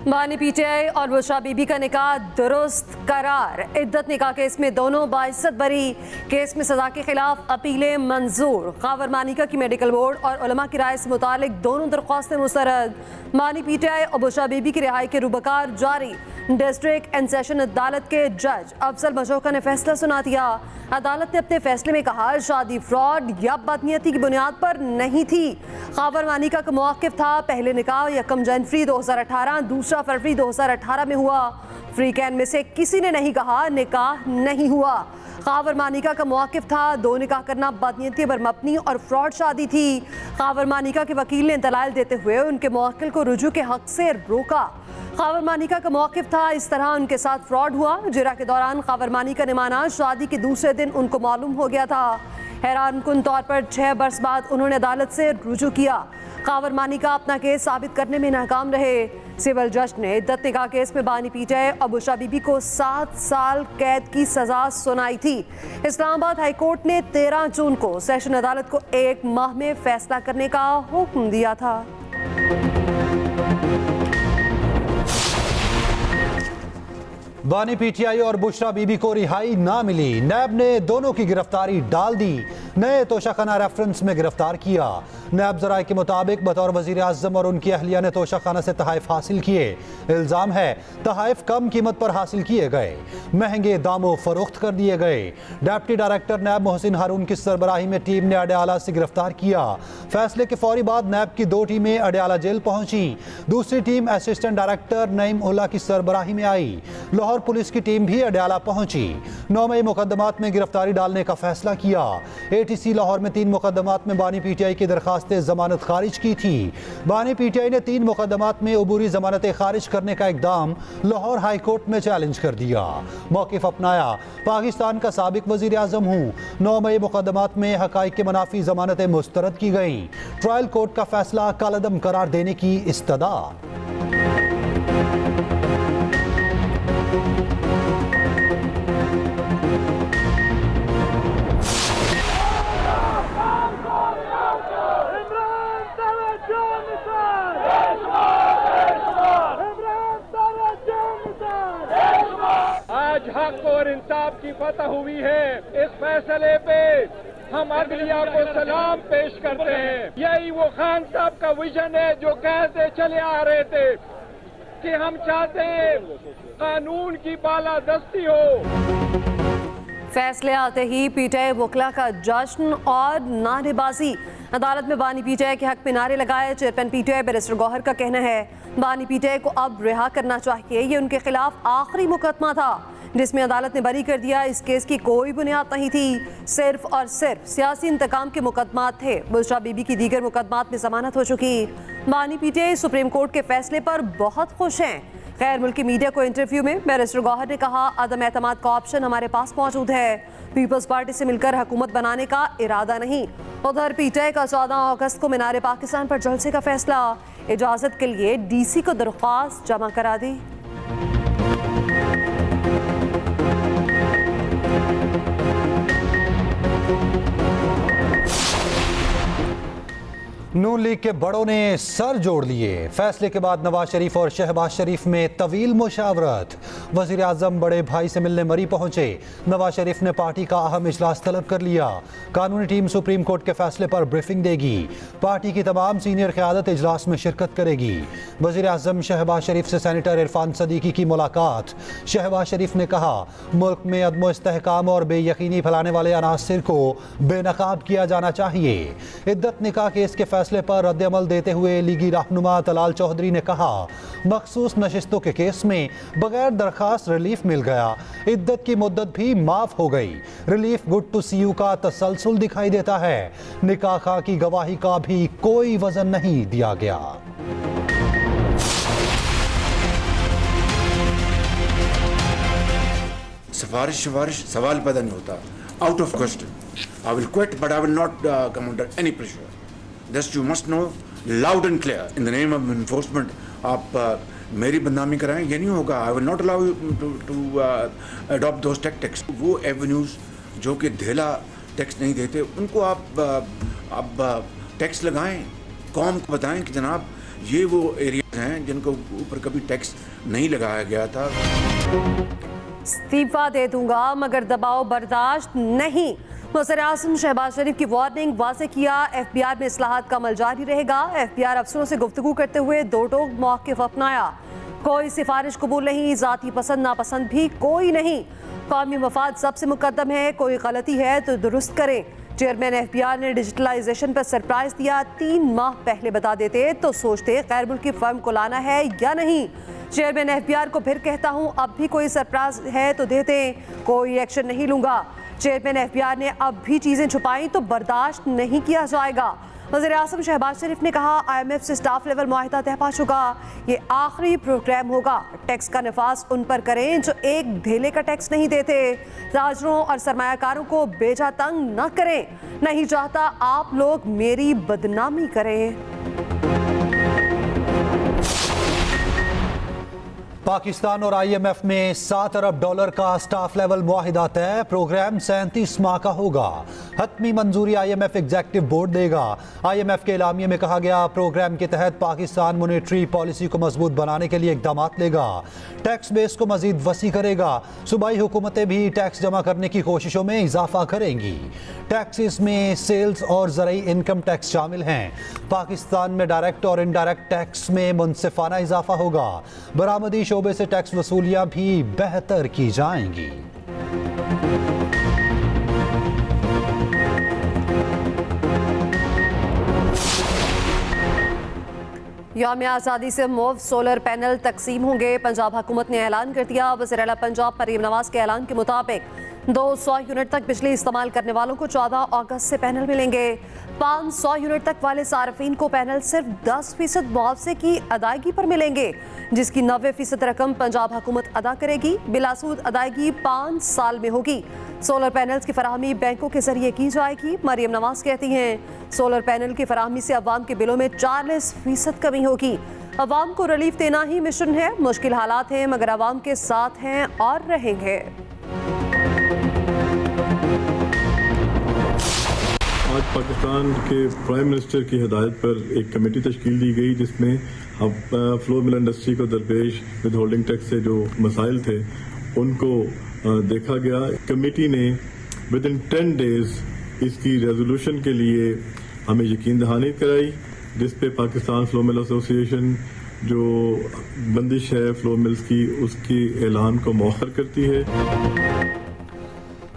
बानी पीटीआई और बुशरा बीबी का निकाह दुरुस्त करार। इद्दत निकाह केस में दोनों बाइज्जत बरी। केस में सजा के खिलाफ अपीलें मंजूर। खावर मानिका की मेडिकल बोर्ड और उलमा की राय से मुतालिक दोनों दरख्वास्तें मुस्तरद। बानी पीटीआई और बुशरा बीबी की रिहाई के रूबकार जारी। डिस्ट्रिक्ट एंड सेशन अदालत के जज अफजल मशोका ने फैसला सुना दिया। अदालत ने अपने फैसले में कहा, शादी फ्रॉड या बदनीयती की बुनियाद पर नहीं थी। खावर मानिका का मौक़िफ़ था, पहले निकाह 1 जनवरी 2018, दूसरा फरवरी 2018 में हुआ। फ्री कैन में से किसी ने नहीं कहा निकाह नहीं हुआ। खावर मानिका का मौक़िफ़ था, 2 निकाह करना बदनीयती पर मबनी और फ्रॉड शादी थी। खावर मानिका के वकील ने दलाइल देते हुए उनके मुवक्किल को रुजू के हक से रोका। खावर मानिका का मौक़िफ़ था, इस तरह उनके साथ फ्रॉड हुआ। जिरा के दौरान खावर मानिका ने माना शादी के दूसरे दिन उनको मालूम हो गया था। हैरानकुन तौर पर 6 बरस बाद उन्होंने अदालत से रुजू किया। खावर मानिका अपना केस साबित करने में नाकाम रहे। सिविल जज ने इद्दत निकाह केस में बानी पीटीआई और बुशरा बीबी को 7 साल कैद की सजा सुनाई थी। इस्लामाबाद हाई कोर्ट ने 13 जून को सेशन अदालत को 1 माह में फैसला करने का हुक्म दिया था। बानी पीटीआई और बुशरा बीबी को रिहाई ना मिली। नैब ने दोनों की गिरफ्तारी डाल दी, नए तोशाखाना रेफरेंस में गिरफ्तार किया। नैब जराये के मुताबिक बतौर वजीर आज़म और उनकी अहलिया ने तोशाखाना से तहाइफ हासिल किए। इल्ज़ाम है तहाइफ कम कीमत पर हासिल किए गए, महंगे दामों फरोख्त कर दिए गए। डिप्टी डायरेक्टर नैब मोहसिन हारून की सरबराही में टीम ने अडयाला से गिरफ्तार किया। फैसले के फौरी बाद नैब की 2 टीमें अडयाला जेल पहुंची। दूसरी team assistant director Naeem Ullah की सरबराही में आई। लाहौर पुलिस की टीम भी अडयाला पहुंची। 9 मई मुकदमात में गिरफ्तारी डालने का फैसला किया। एटीसी लाहौर में 3 मुकदमात में बानी पीटीआई की दरखास्तें जमानत खारिज की थी। बानी पीटीआई ने 3 मुकदमात में अबूरी जमानतें खारिज करने का इकदाम लाहौर हाई कोर्ट में चैलेंज कर दिया। मौक़िफ़ अपनाया, पाकिस्तान का साबिक वज़ीर आज़म हूँ। 9 मई मुकदमात में हक़ाइक़ के मुनाफी जमानतें मुस्तरद की गईं। ट्रायल कोर्ट का फैसला कालअदम करार देने की इस्तदा। आज हक और इंसाफ की फतह हुई है। इस फैसले पे हम अदलिया को सलाम पेश करते हैं। यही वो खान साहब का विजन है जो कहते चले आ रहे थे कि हम चाहते हैं कानून की बालादस्ती हो। फैसले आते ही पीटीआई वकला का जश्न और नारेबाजी। अदालत में बानी पीटीआई के हक में नारे लगाए। चेयरमैन पीटीआई बैरिस्टर गौहर का कहना है बानी पीटीआई को अब रिहा करना चाहिए। ये उनके खिलाफ आखिरी मुकदमा था जिसमें अदालत ने बरी कर दिया। इस केस की कोई बुनियाद नहीं थी, सिर्फ और सिर्फ सियासी इंतकाम के मुकदमात थे। बुशरा बीबी की दीगर मुकदमात में जमानत हो चुकी। बानी पीटीआई सुप्रीम कोर्ट के फैसले पर बहुत खुश हैं। गैर मुल्की मीडिया को इंटरव्यू में बैरिस्टर गौहर ने कहा, अदम एतमाद का ऑप्शन हमारे पास मौजूद है। पीपल्स पार्टी से मिलकर हुकूमत बनाने का इरादा नहीं। उधर पीटीआई का 14 अगस्त को मीनार पाकिस्तान पर जलसे का फैसला। इजाजत के लिए डीसी को दरख्वास्त जमा करा दी। नून लीग के बड़ों ने सर जोड़ लिए। फैसले के बाद नवाज शरीफ और शहबाज शरीफ में तवील मुशावरत। वजीर आजम बड़े भाई से मिलने मरी पहुंचे। नवाज शरीफ ने पार्टी का अहम इजलास तलब कर लिया। कानूनी टीम सुप्रीम कोर्ट के फैसले पर ब्रीफिंग देगी। पार्टी की तमाम सीनियर क़यादत इजलास में शिरकत करेगी। वजीर आजम शहबाज शरीफ से सेनेटर इरफान सदीकी की मुलाकात। शहबाज शरीफ ने कहा, मुल्क में अदम इस्तेहकाम और बेयकीनी फैलाने वाले अनासिर को बेनकाब किया जाना चाहिए। इद्दत निकाह केस के फैसले पर रद्द-ए-अमल देते हुए लीगी रहनुमा तलाल चौधरी ने कहा, मखसूस नशिस्तों के केस में बगैर दरखास्त रिलीफ मिल गया। इद्दत की मुद्दत भी माफ हो गई। Relief good to see you का तसलसल दिखाई देता है। निकाह खां की गवाही का भी कोई वजन नहीं दिया गया। सिफारिश सवाल पैदा नहीं होता। Out of question. I will quit but I will not come under any pressure. Just you must know loud and clear in the name of enforcement आप मेरी बदनामी कराएं, ये नहीं होगा। I will not allow you to adopt those tactics। वो avenues जो कि ढेला टैक्स नहीं देते उनको आप अब टैक्स लगाएं, कौम को बताएं कि जनाब ये वो एरियाज हैं जिनको ऊपर कभी टैक्स नहीं लगाया गया था। इस्तीफा दे दूंगा मगर दबाव बर्दाश्त नहीं। वज़ीर-ए-आज़म शहबाज शरीफ की वार्निंग वाज़ेह किया। FBI में इस्लाहात का अमल जारी रहेगा। FBI अफसरों से गुफ्तगू करते हुए दो टोक मौक़िफ़ अपनाया। कोई सिफारिश कबूल नहीं, ज़ाती पसंद नापसंद भी कोई नहीं। कौमी मफाद सबसे मुकद्दम है, कोई गलती है तो दुरुस्त करें। चेयरमैन FBI ने डिजिटलाइजेशन पर सरप्राइज दिया। 3 माह पहले बता देते तो सोचते गैर मुल्की फर्म को लाना है या नहीं। चेयरमैन FBI को फिर कहता हूँ, अब भी कोई सरप्राइज है तो देते, कोई एक्शन नहीं लूँगा। चेयरमैन FBI ने अब भी चीज़ें छुपाई तो बर्दाश्त नहीं किया जाएगा। वज़ीर-ए-आज़म शहबाज शरीफ ने कहा, IMF से स्टाफ लेवल मुआहिदा तय पा चुका, ये आखिरी प्रोग्राम होगा। टैक्स का नफाज उन पर करें जो एक धेले का टैक्स नहीं देते। ताजरों और सरमायाकारों को बेजा तंग न करें। नहीं चाहता आप लोग मेरी बदनामी करें। पाकिस्तान और IMF में $7 अरब का स्टाफ लेवल मुआहिदा तय। प्रोग्राम 37 माह का होगा। हतमी मंजूरी IMF एग्जेक्टिव बोर्ड देगा। IMF के एलामिये में कहा गया, प्रोग्राम के तहत पाकिस्तान मॉनेटरी पॉलिसी को मजबूत बनाने के लिए इकदाम लेगा, टैक्स बेस को मजीद वसी करेगा। सूबाई हुकूमतें भी टैक्स जमा करने की कोशिशों में इजाफा करेंगी। टैक्सेस में सेल्स और ज़रई इनकम टैक्स शामिल हैं। पाकिस्तान में डायरेक्ट और इनडायरेक्ट टैक्स में मुनसिफाना इजाफा होगा। बरामदी शोबे से टैक्स वसूलियां भी बेहतर की जाएंगी। यौम आज़ादी से मुफ्त सोलर पैनल तकसीम होंगे। पंजाब हुकूमत ने ऐलान कर दिया। वज़ीर आला पंजाब मरीम नवाज के ऐलान के मुताबिक 200 यूनिट तक बिजली इस्तेमाल करने वालों को 14 अगस्त से पैनल मिलेंगे। 500 यूनिट तक वाले सार्फिन को पैनल सिर्फ 10% मुआवजे की अदायगी पर मिलेंगे, जिसकी 90% रकम पंजाब हुकूमत अदा करेगी। बिलासूद अदायगी 5 साल में होगी। सोलर पैनल्स की फराहमी बैंकों के जरिए की जाएगी। मरीम नवाज कहती हैं, सोलर पैनल की फराहमी से अवाम के बिलों में 40% कमी होगी। अवाम को रिलीफ देना ही मिशन है। मुश्किल हालात हैं मगर अवाम के साथ हैं और रहेंगे। आज पाकिस्तान के प्राइम मिनिस्टर की हिदायत पर एक कमेटी तश्कील दी गई, जिसमें अब फ्लोर मिल इंडस्ट्री को दरपेश विद होल्डिंग टैक्स से जो मसाइल थे उनको देखा गया। कमेटी ने विद इन 10 डेज इसकी रेजोल्यूशन के लिए हमें यकीन दहानी कराई, जिस पे पाकिस्तान फ्लोर मिल एसोसिएशन जो बंदिश है फ्लोर मिल्स की, उसकी ऐलान को मौखर करती है।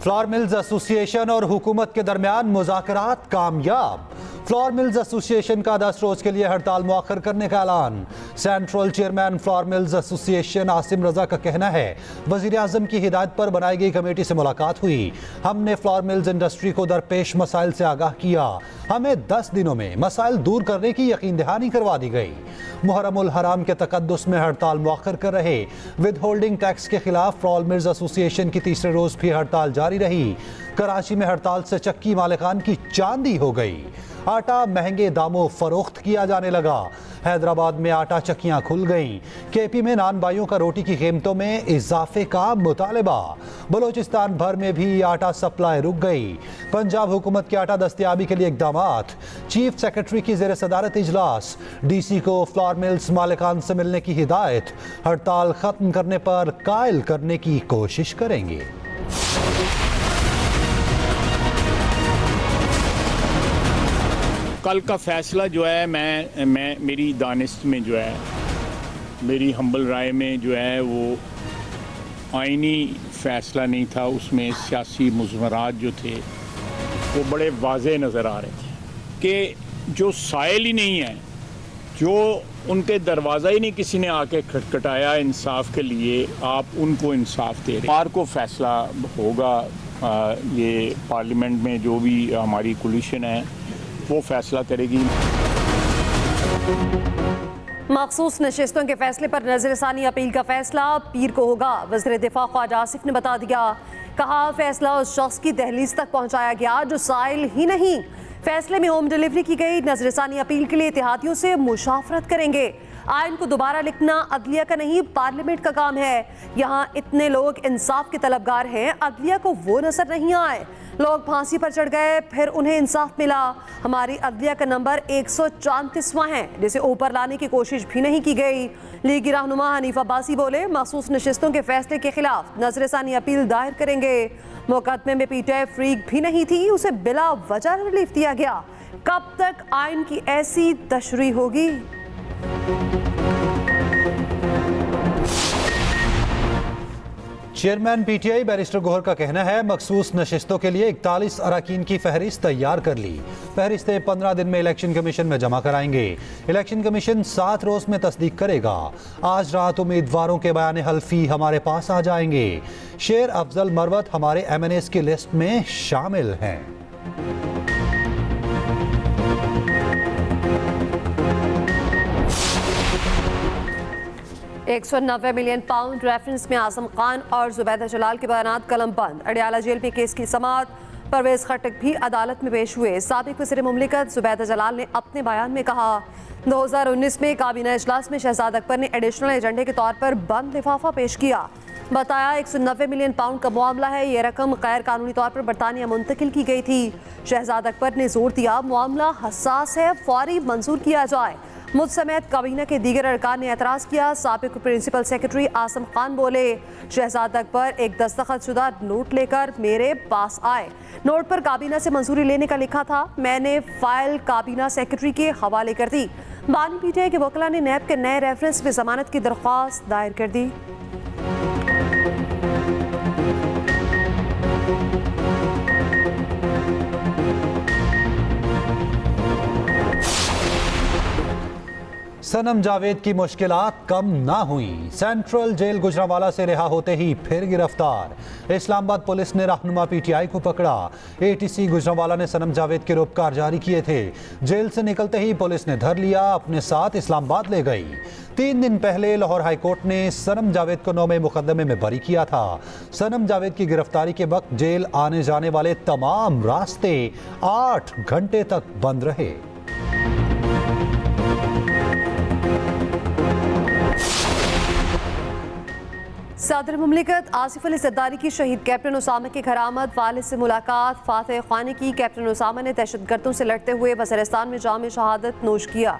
फ्लोर मिल्स एसोसिएशन और हुकूमत के दरमियान मुज़ाकरात कामयाब। फ्लोर मिल्स एसोसिएशन का 10 रोज के लिए हड़ताल मौखर करने का ऐलान। Central chairman flour mills association Asim Raza का कहना है, वज़ीर आज़म की हिदायत पर बनाई गई कमेटी से मुलाकात हुई। हमने फ्लोर मिल्स इंडस्ट्री को दरपेश मसाइल से आगाह किया। हमें 10 दिनों में मसाइल दूर करने की यकीन दहानी करवा दी गई। मुहर्रमुल हराम के तकद्दुस में हड़ताल मौखर कर रहे विद होल्डिंग टैक्स के खिलाफ फ्लोर मिल्स एसोसिएशन की तीसरे रोज भी हड़ताल जारी रही। कराची में हड़ताल से चक्की मालिकान की चांदी हो गई। आटा महंगे दामों फरोख्त किया जाने लगा। हैदराबाद में आटा चक्कियां खुल गईं। KP में नान बाइयों का रोटी की कीमतों में इजाफे का मुतालबा। बलोचिस्तान भर में भी आटा सप्लाई रुक गई। पंजाब हुकूमत के आटा दस्तयाबी के लिए इकदामात। चीफ सेक्रेटरी की ज़ेर सदारत इजलास। DC को फ्लोर मिल्स मालिकान से मिलने की हिदायत। हड़ताल खत्म करने पर कायल करने की कोशिश करेंगे। कल का फैसला जो है मैं मेरी दानिश में जो है, मेरी हम्बल राय में जो है वो आइनी फैसला नहीं था। उसमें सियासी मुज़मरात जो थे वो बड़े वाज़े नज़र आ रहे थे कि जो साइल ही नहीं है, जो उनके दरवाज़ा ही नहीं किसी ने आके खटखटाया इंसाफ के लिए, आप उनको इंसाफ दे रहे। पार को फैसला होगा, ये पार्लियामेंट में जो भी हमारी कोलिशन है वो फैसला करेगी। मखसूस नशिस्तों के फैसले पर नजरसानी अपील का फैसला पीर को होगा। वज़ीर दिफा ख्वाजा आसिफ ने बता दिया, कहा फैसला उस शख्स की दहलीज तक पहुंचाया गया जो साइल ही नहीं। फैसले में होम डिलीवरी की गई। नजरसानी अपील के लिए इत्तेहादियों से मुशावरत करेंगे। आइन को दोबारा लिखना अदलिया का नहीं पार्लियामेंट का काम है। यहाँ इतने लोग इंसाफ के तलबगार हैं, अदलिया को वो नजर नहीं आए। लोग फांसी पर चढ़ गए, फिर उन्हें इंसाफ मिला। हमारी अदलिया का नंबर 134वां है, जिसे ऊपर लाने की कोशिश भी नहीं की गई। लीगी रहनुमा हनीफ अब्बासी बोले, मखसूस नशिस्तों के फैसले के खिलाफ नजरसानी अपील दायर करेंगे। मुकदमे में पीटीआई फ्रीक भी नहीं थी, उसे बिला वजह रिलीफ दिया गया। कब तक आइन की ऐसी तशरीह होगी? चेयरमैन पीटीआई बैरिस्टर गोहर का कहना है, मखसूस नशिस्तों के लिए 41 अरकान की फहरिस्त तैयार कर ली। फहरिस्तें 15 दिन में इलेक्शन कमीशन में जमा कराएंगे। इलेक्शन कमीशन 7 रोज में तस्दीक करेगा। आज रात उम्मीदवारों के बयान हल्फी हमारे पास आ जाएंगे। शेर अफजल मरवत हमारे MNAs की लिस्ट में शामिल हैं। 190 मिलियन पाउंड रेफरेंस में आजम खान और जुबैदा जलाल के बयानात कलम बंद। अडियाला जेल में केस की समाअत। परवेज खट्टक भी अदालत में पेश हुए। साबिक वज़ीर मुमलिकत जुबैदा जलाल ने अपने बयान में कहा, 2019 में काबीना इजलास में शहजाद अकबर ने एडिशनल एजेंडे के तौर पर बंद लिफाफा पेश किया। बताया 190 मिलियन पाउंड का मामला है। ये रकम गैर कानूनी तौर पर बरतानिया मुंतकिल की गई थी। शहजाद अकबर ने जोर दिया, मामला हसास है, फौरी मंजूर किया जाए। मुझ समेत काबीना के दीगर अरकान ने एतराज़ किया। साबिक प्रिंसिपल सेक्रेटरी आसम खान बोले, शहजाद अकबर एक दस्तखतशुदा नोट लेकर मेरे पास आए। नोट पर काबीना से मंजूरी लेने का लिखा था। मैंने फाइल काबीना सेक्रेटरी के हवाले कर दी। बानी पीटीआई के वकला ने नैब के नए रेफरेंस में जमानत की दरख्वास्त दायर कर दी। सनम जावेद की मुश्किलात कम ना हुई। सेंट्रल जेल गुजरांवाला से रिहा होते ही फिर गिरफ्तार। इस्लामाबाद पुलिस ने रहनुमा पीटीआई को पकड़ा। ATC गुजरांवाला ने सनम जावेद के रोपकार जारी किए थे। जेल से निकलते ही पुलिस ने धर लिया, अपने साथ इस्लामाबाद ले गई। 3 दिन पहले लाहौर हाईकोर्ट ने सनम जावेद को 9वें मुकदमे में बरी किया था। सनम जावेद की गिरफ्तारी के वक्त जेल आने जाने वाले तमाम रास्ते 8 घंटे तक बंद रहे। सदर मुमलिकत आसिफ अली जरदारी की शहीद कैप्टन उसामा के घर आमद। वालिद से मुलाकात। फातह ख्वानी की। कैप्टन उसामा ने दहशतगर्दों से लड़ते हुए वज़ीरिस्तान में जाम शहादत नोश किया।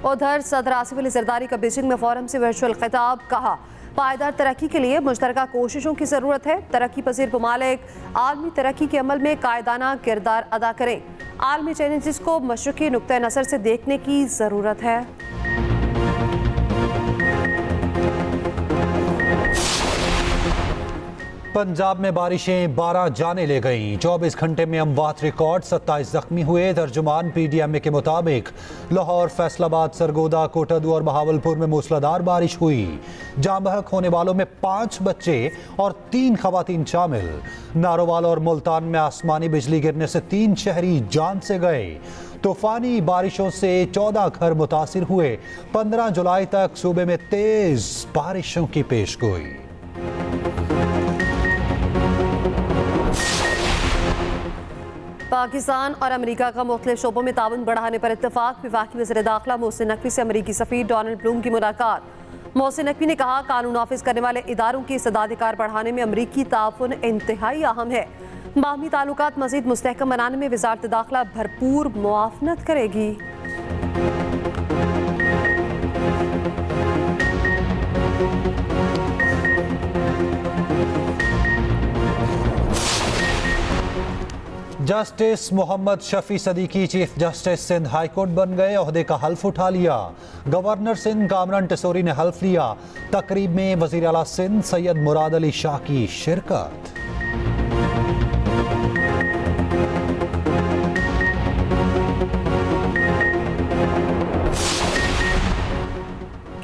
उधर सदर आसिफ अली जरदारी का बीजिंग में फोरम से वर्चुअल खिताब। कहा, पायदार तरक्की के लिए मुश्तरका कोशिशों की ज़रूरत है। तरक्की पजीर ममालिक आलमी तरक्की के अमल में कायदाना किरदार अदा करें। आलमी चैलेंजेस को मशरक़ी नुक्ता नज़र से देखने की ज़रूरत है। पंजाब में बारिशें 12 जाने ले गईं। 24 घंटे में अमवात रिकॉर्ड, 27 जख्मी हुए। तर्जुमान PDMA के मुताबिक लाहौर, फैसलाबाद, सरगोदा, कोटद्दू और बहावलपुर में मूसलाधार बारिश हुई। जाम बहक होने वालों में 5 बच्चे और 3 खवातीन शामिल। नारोवाल और मुल्तान में आसमानी बिजली गिरने से 3 शहरी जान से गए। तूफानी बारिशों से 14 घर मुतासिर हुए। 15 जुलाई तक सूबे में तेज बारिशों की पेशगोई। पाकिस्तान और अमेरिका का मुख्तलिफ शोबों में ताउन बढ़ाने पर इत्तेफाक। वफाकी वज़ीर दाखिला मोहसिन नकवी से अमेरिकी सफ़ीर डोनाल्ड ब्लूम की मुलाकात। मोहसिन नकवी ने कहा, कानून नाफिज करने वाले इदारों की सदाधिकार बढ़ाने में अमेरिकी ताउन इंतहाई अहम है। बाहमी ताल्लुकात मज़ीद मुस्तहकम बनाने में वज़ारत दाखिला भरपूर मुआवनत करेगी। Justice Mohammad Shafi Siddiqui chief justice Sindh high court बन गए। ओहदे का हल्फ उठा लिया। गवर्नर सिंध कामरान टिसोरी ने हल्फ लिया। तकरीब में वज़ीर आला सिंध सैयद मुराद अली शाह की शिरकत।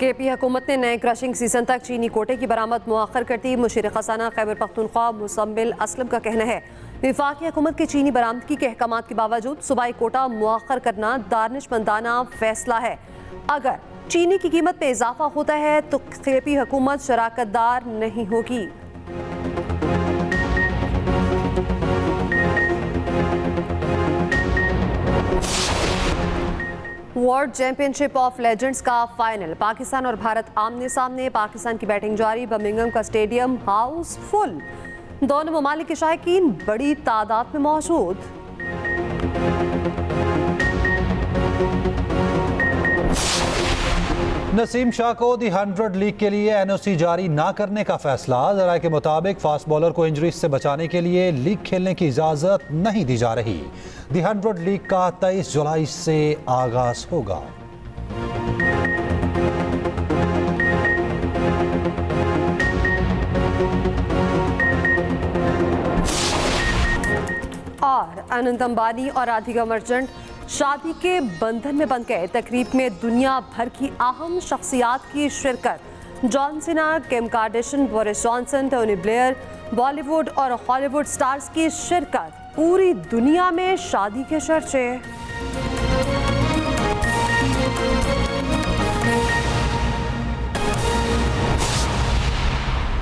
KP हुकूमत ने नए क्रशिंग सीजन तक चीनी कोटे की बरामद मुअख्खर कर दी। मुशीर खजाना खैबर पख्तूनख्वा मुसम्मिल असलम का कहना है, वफाकी हुकूमत के चीनी बरामदगी के अहकामात के बावजूद सूबाई कोटा मुअख्खर करना दानिशमंदाना फैसला है। अगर चीनी की कीमत में इजाफा होता है तो KP हुकूमत शराकतदार नहीं होगी। वर्ल्ड चैंपियनशिप ऑफ लेजेंड्स का फाइनल। पाकिस्तान और भारत आमने सामने। पाकिस्तान की बैटिंग जारी। बर्मिंघम का स्टेडियम हाउसफुल। दोनों ममालिक के शायकीन बड़ी तादाद में मौजूद। नसीम शाह को दी 100 लीग के लिए एनओसी जारी ना करने का फैसला। जराये के मुताबिक फास्ट बॉलर को इंजरीज से बचाने के लिए लीग खेलने की इजाजत नहीं दी जा रही। दी 100 लीग का 23 जुलाई से आगाज होगा। और अनंत अंबानी और राधिका मर्चेंट शादी के बंधन में बंध गए। तकरीब में दुनिया भर की अहम शख्सियात की शिरकत। John Cena, Kim Kardashian, Boris Johnson, Tony Blair, Bollywood और हॉलीवुड स्टार्स की शिरकत। पूरी दुनिया में शादी के चर्चे।